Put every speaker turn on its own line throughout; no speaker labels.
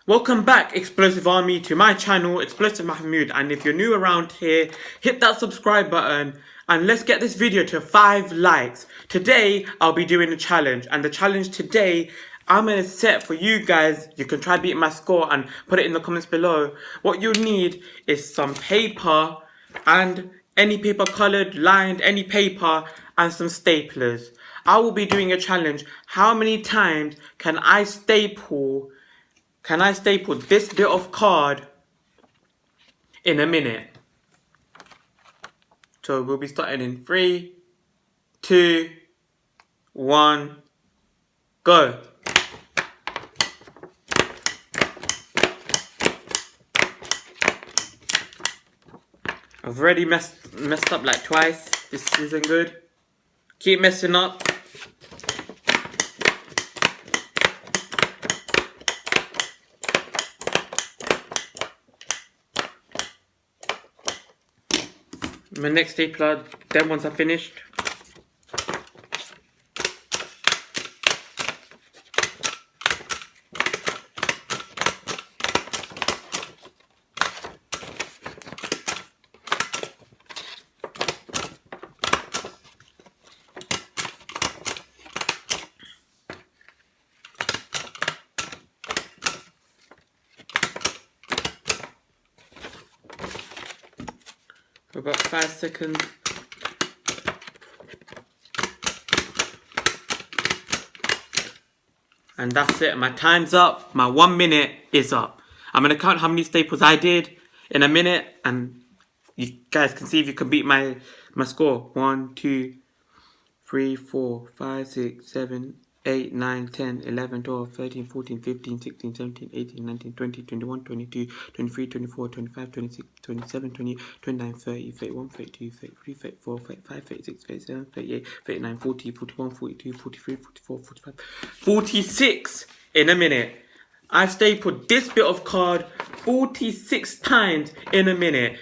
Welcome back, Explosive Army, to my channel, Explosive Mahmood. And if you're new around here, hit that subscribe button and let's get this video to 5 likes. Today, I'll be doing a challenge. And the challenge today, I'm going to set for you guys. You can try beat my score and put it in the comments below. What you need is some paper and any paper colored, lined, any paper and some staplers. I will be doing a challenge. How many times can I staple this bit of card in a minute? So we'll be starting in 3, 2, 1, go. I've already messed up like twice. This isn't good. Keep messing up. My next stapler, then once I finished. For about 5 seconds. And that's it. My time's up. My 1 minute is up. I'm going to count how many staples I did in a minute. And you guys can see if you can beat my score. 1, 2, 3, 4, 5, 6, 7, 8, 9, 10, 11, 12, 13, 14, 15, 16, 17, 18, 19, 20, 21, 22, 23, 24, 25, 26, 27, 28, 29, 30, 31, 32, 33, 34, 35, 36, 37, 38, 39, 40, 41, 42, 43, 44, 45, 46 in a minute. I've stapled this bit of card 46 times in a minute.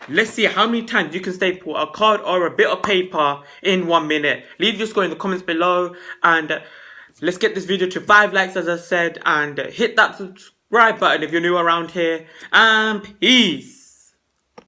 Let's see how many times you can staple a card or a bit of paper in 1 minute. Leave your score in the comments below and let's get this video to 5 likes as I said, and hit that subscribe button if you're new around here, and peace.